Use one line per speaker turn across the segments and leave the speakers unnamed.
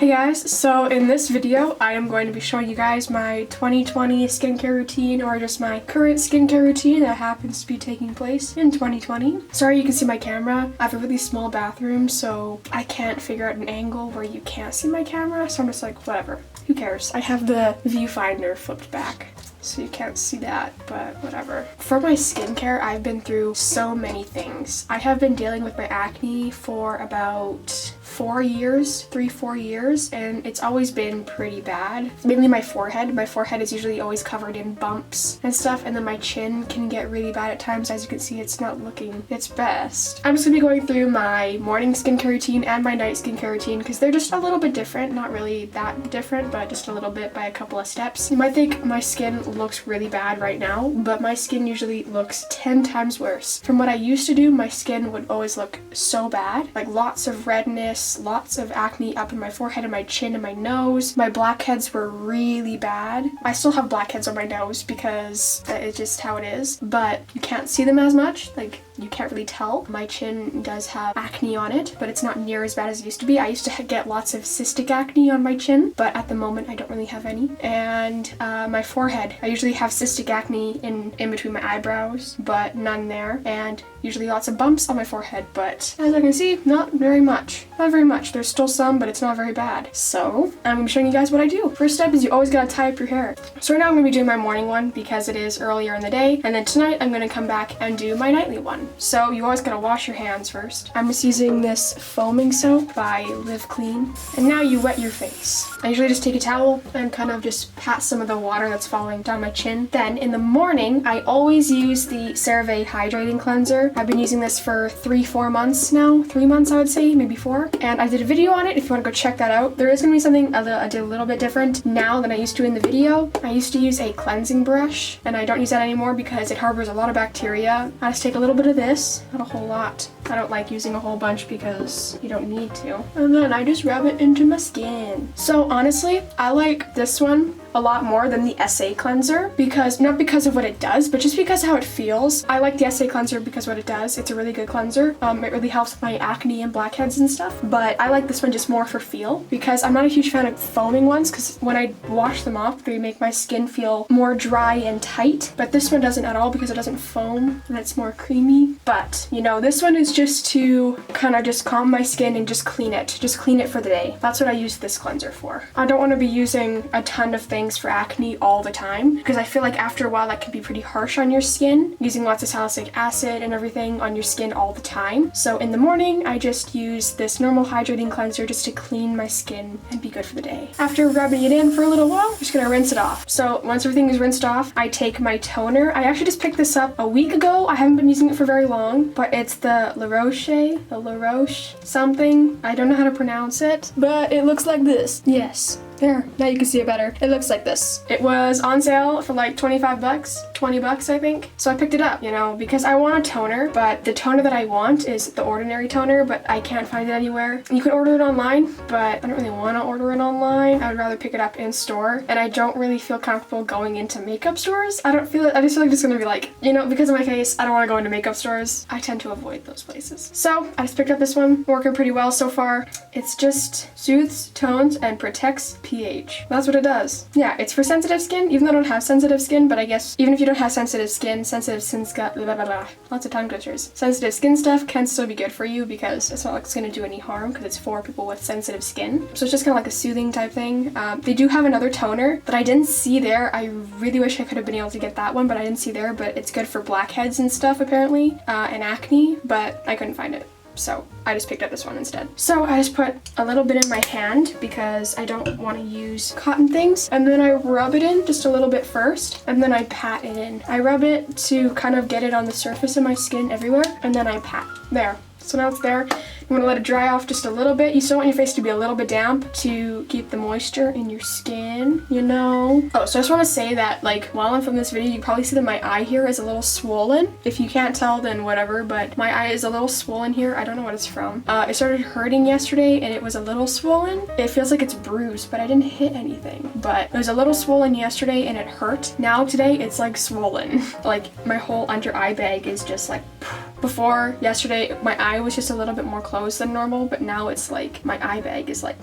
Hey guys, so in this video I am going to be showing you guys my 2020 skincare routine, or just my current skincare routine that happens to be taking place in 2020. Sorry you can see my camera. I have a really small bathroom, so I can't figure out an angle where you can't see my camera, so I'm just like, whatever, who cares. I have the viewfinder flipped back, so you can't see that, but whatever. For my skincare, I've been through so many things. I have been dealing with my acne for about 4 years, 3-4 years, and it's always been pretty bad. Mainly my forehead. My forehead is usually always covered in bumps and stuff, and then my chin can get really bad at times. As you can see, it's not looking its best. I'm just gonna be going through my morning skincare routine and my night skincare routine because they're just a little bit different. Not really that different, but just a little bit by a couple of steps. You might think my skin looks really bad right now, but my skin usually looks 10 times worse. From what I used to do, my skin would always look so bad, like lots of redness, lots of acne up in my forehead and my chin and my nose. My blackheads were really bad. I still have blackheads on my nose because it's just how it is, but you can't see them as much. Like, you can't really tell. My chin does have acne on it, but it's not near as bad as it used to be. I used to get lots of cystic acne on my chin, but at the moment I don't really have any. And my forehead, I usually have cystic acne in between my eyebrows, but none there, and usually lots of bumps on my forehead, but as I can see, not very much. Not very much. There's still some, but it's not very bad. So I'm gonna be showing you guys what I do. First step is you always gotta tie up your hair. So right now I'm gonna be doing my morning one because it is earlier in the day, and then tonight I'm gonna come back and do my nightly one. So you always gotta wash your hands first. I'm just using this foaming soap by Live Clean, and now you wet your face. I usually just take a towel and kind of just pat some of the water that's falling down my chin. Then in the morning, I always use the Cerave Hydrating cleanser. I've been using this for 3-4 months now. 3 months, I would say, maybe 4. And I did a video on it if you want to go check that out. There is going to be something I did a little bit different now than I used to in the video. I used to use a cleansing brush, and I don't use that anymore because it harbors a lot of bacteria. I just take a little bit of this, not a whole lot. I don't like using a whole bunch because you don't need to. And then I just rub it into my skin. So honestly, I like this one a lot more than the SA cleanser, because not because of what it does, but just because how it feels. I like the SA cleanser because what it does. It's a really good cleanser. It really helps with my acne and blackheads and stuff, but I like this one just more for feel because I'm not a huge fan of foaming ones because when I wash them off, they make my skin feel more dry and tight, but this one doesn't at all because it doesn't foam and it's more creamy. But you know, this one is just to kind of just calm my skin and just clean it for the day. That's what I use this cleanser for. I don't want to be using a ton of things for acne all the time because I feel like after a while that can be pretty harsh on your skin, using lots of salicylic acid and everything on your skin all the time. So in the morning I just use this normal hydrating cleanser just to clean my skin and be good for the day. After rubbing it in for a little while, I'm just gonna rinse it off. So once everything is rinsed off, I take my toner. I actually just picked this up a week ago. I haven't been using it for very long, but it's the La Roche something. I don't know how to pronounce it, but it looks like this. Yes. There, now you can see it better. It looks like this. It was on sale for like 25 bucks, 20 bucks I think. So I picked it up, you know, because I want a toner, but the toner that I want is the ordinary toner, but I can't find it anywhere. You can order it online, but I don't really want to order it online. I would rather pick it up in store, and I don't really feel comfortable going into makeup stores. I just feel like it's gonna be like, you know, because of my face, I don't want to go into makeup stores. I tend to avoid those places. So I just picked up this one, working pretty well so far. It's just soothes, tones, and protects pH. That's what it does. Yeah, it's for sensitive skin, even though I don't have sensitive skin, but I guess even if you don't have sensitive skin's got blah, blah, blah, blah. Lots of tongue twisters. Sensitive skin stuff can still be good for you because it's not like it's gonna do any harm because it's for people with sensitive skin. So it's just kind of like a soothing type thing. They do have another toner that I didn't see there. I really wish I could have been able to get that one, but I didn't see there, but it's good for blackheads and stuff apparently, and acne, but I couldn't find it. So I just picked up this one instead. So I just put a little bit in my hand because I don't want to use cotton things. And then I rub it in just a little bit first, and then I pat it in. I rub it to kind of get it on the surface of my skin everywhere, and then I pat. There. So now it's there. You want to let it dry off just a little bit. You still want your face to be a little bit damp to keep the moisture in your skin, you know? Oh, so I just want to say that, like, while I'm filming this video, you probably see that my eye here is a little swollen. If you can't tell, then whatever, but my eye is a little swollen here. I don't know what it's from. It started hurting yesterday, and it was a little swollen. It feels like it's bruised, but I didn't hit anything. But it was a little swollen yesterday, and it hurt. Now today, it's, like, swollen. Like, my whole under eye bag is just, like, before, yesterday, my eye was just a little bit more closed than normal, but now it's like, my eye bag is, like,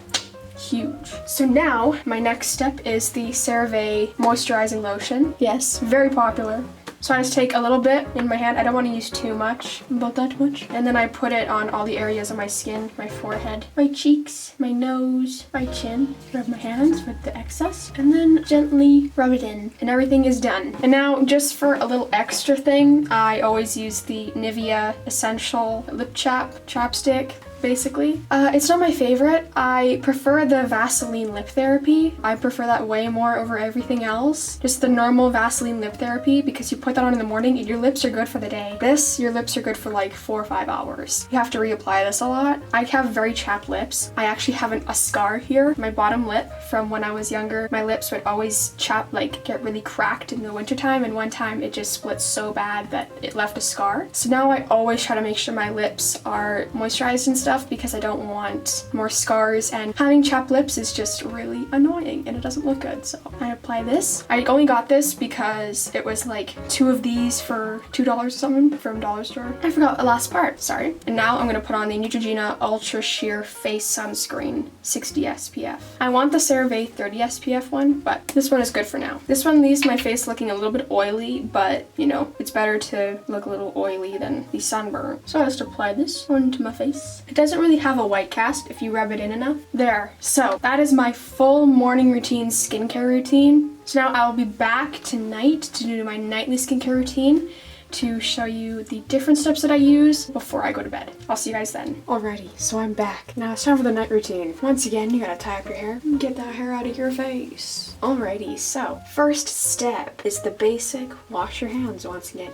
huge. So now my next step is the Cerave Moisturizing Lotion. Yes, very popular. So I just take a little bit in my hand. I don't want to use too much, about that much. And then I put it on all the areas of my skin, my forehead, my cheeks, my nose, my chin. Rub my hands with the excess and then gently rub it in and everything is done. And now just for a little extra thing, I always use the Nivea Essential Lip Chapstick. Basically. It's not my favorite. I prefer the Vaseline Lip Therapy. I prefer that way more over everything else. Just the normal Vaseline Lip Therapy, because you put that on in the morning and your lips are good for the day. This, your lips are good for like 4 or 5 hours. You have to reapply this a lot. I have very chapped lips. I actually have a scar here. My bottom lip from when I was younger, my lips would always get really cracked in the wintertime, and one time it just split so bad that it left a scar. So now I always try to make sure my lips are moisturized and stuff, because I don't want more scars, and having chapped lips is just really annoying and it doesn't look good. So I apply this. I only got this because it was like 2 of these for $2 or something from Dollar Store. I forgot the last part, sorry. And now I'm gonna put on the Neutrogena Ultra Sheer Face Sunscreen 60 SPF. I want the CeraVe 30 SPF one, but this one is good for now. This one leaves my face looking a little bit oily, but you know, it's better to look a little oily than the sunburn. So I just apply this onto my face. It doesn't really have a white cast if you rub it in enough. There. So that is my full morning routine skincare routine. So now I'll be back tonight to do my nightly skincare routine to show you the different steps that I use before I go to bed. I'll see you guys then. Alrighty, so I'm back. Now it's time for the night routine. Once again, you gotta tie up your hair and get that hair out of your face. Alrighty, so first step is the basic wash your hands once again.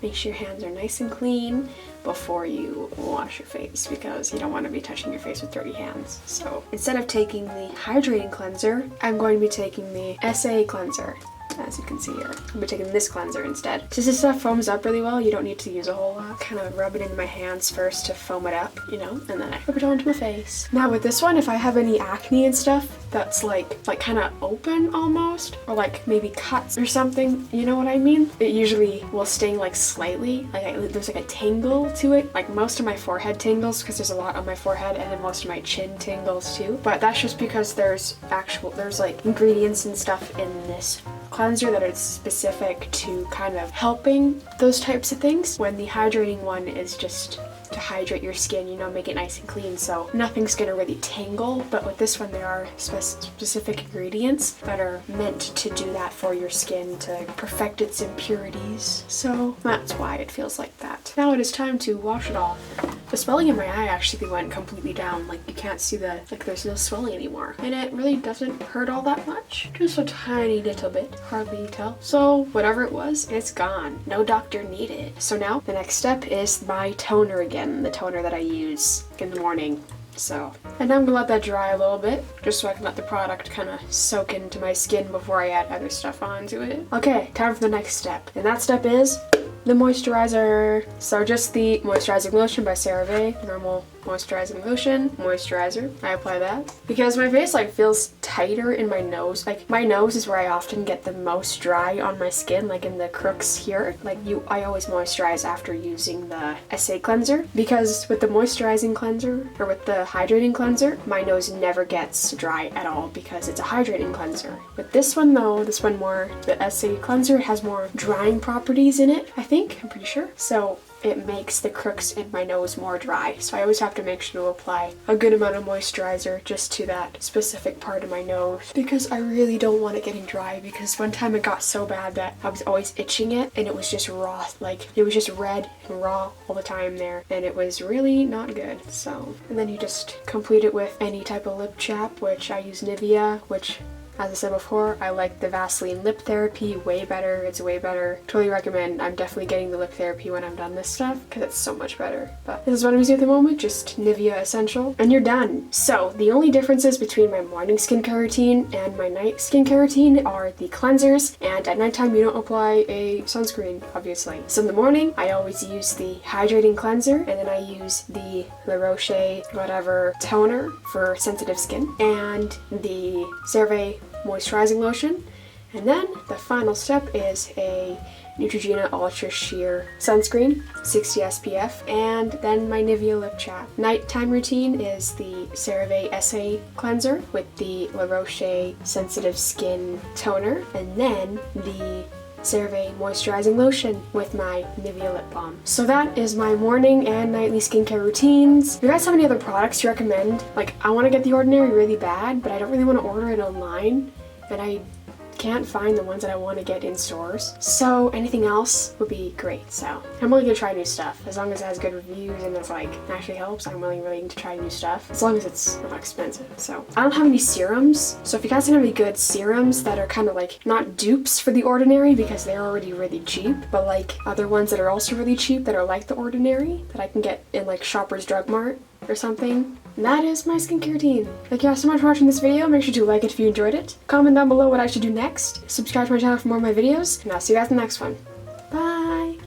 Make sure your hands are nice and clean before you wash your face, because you don't want to be touching your face with dirty hands. So instead of taking the hydrating cleanser, I'm going to be taking the SA cleanser. As you can see here, I'll be taking this cleanser instead. Since this stuff foams up really well, you don't need to use a whole lot. Kind of rub it into my hands first to foam it up, you know, and then I rub it onto my face. Now with this one, if I have any acne and stuff that's like kind of open almost, or like maybe cuts or something, you know what I mean? It usually will sting like slightly, there's like a tingle to it. Like most of my forehead tingles because there's a lot on my forehead, and then most of my chin tingles too. But that's just because there's like ingredients and stuff in this cleanser that is specific to kind of helping those types of things, when the hydrating one is just to hydrate your skin, you know, make it nice and clean, so nothing's gonna really tingle. But with this one, there are specific ingredients that are meant to do that for your skin, to perfect its impurities. So that's why it feels like that. Now it is time to wash it off. The swelling in my eye actually went completely down. Like you can't see there's no swelling anymore. And it really doesn't hurt all that much. Just a tiny little bit, hardly tell. So whatever it was, it's gone. No doctor needed. So now the next step is my toner again, the toner that I use in the morning. So, and I'm gonna let that dry a little bit, just so I can let the product kind of soak into my skin before I add other stuff onto it. Okay, time for the next step. And that step is the moisturizer. So just the moisturizing lotion by Cerave, normal moisturizing lotion, moisturizer. I apply that because my face feels tighter in my nose. Like my nose is where I often get the most dry on my skin, like in the crooks here. I always moisturize after using the SA cleanser, because with the moisturizing cleanser or with the hydrating cleanser, my nose never gets dry at all because it's a hydrating cleanser. With this one though, the SA cleanser has more drying properties in it, I think, I'm pretty sure. So it makes the crooks in my nose more dry. So I always have to make sure to apply a good amount of moisturizer just to that specific part of my nose, because I really don't want it getting dry, because one time it got so bad that I was always itching it and it was just raw. Like it was just red and raw all the time there, and it was really not good. So, and then you just complete it with any type of lip chap, which I use Nivea, which, as I said before, I like the Vaseline Lip Therapy way better. It's way better. Totally recommend. I'm definitely getting the lip therapy when I'm done this stuff, because it's so much better. But this is what I'm using at the moment, just Nivea Essential, and you're done. So the only differences between my morning skincare routine and my night skincare routine are the cleansers, and at nighttime you don't apply a sunscreen, obviously. So in the morning, I always use the hydrating cleanser, and then I use the La Roche whatever toner for sensitive skin, and the Cerave moisturizing lotion. And then the final step is a Neutrogena Ultra Sheer Sunscreen, 60 SPF, and then my Nivea Lip Chat. Nighttime routine is the Cerave Essay Cleanser with the La Roche Sensitive Skin Toner, and then the Cerave Moisturizing Lotion with my Nivea Lip Balm. So that is my morning and nightly skincare routines. If you guys have any other products you recommend, like I want to get The Ordinary really bad, but I don't really want to order it online, and I can't find the ones that I want to get in stores. So anything else would be great. So I'm willing to try new stuff. As long as it has good reviews and it's like actually helps, I'm willing to try new stuff. As long as it's not expensive. So I don't have any serums. So if you guys have any good serums that are kind of like not dupes for The Ordinary because they're already really cheap, but like other ones that are also really cheap that are like The Ordinary that I can get in like Shoppers Drug Mart or something. And that is my skincare routine. Thank you guys so much for watching this video. Make sure to like it if you enjoyed it. Comment down below what I should do next. Subscribe to my channel for more of my videos, and I'll see you guys in the next one.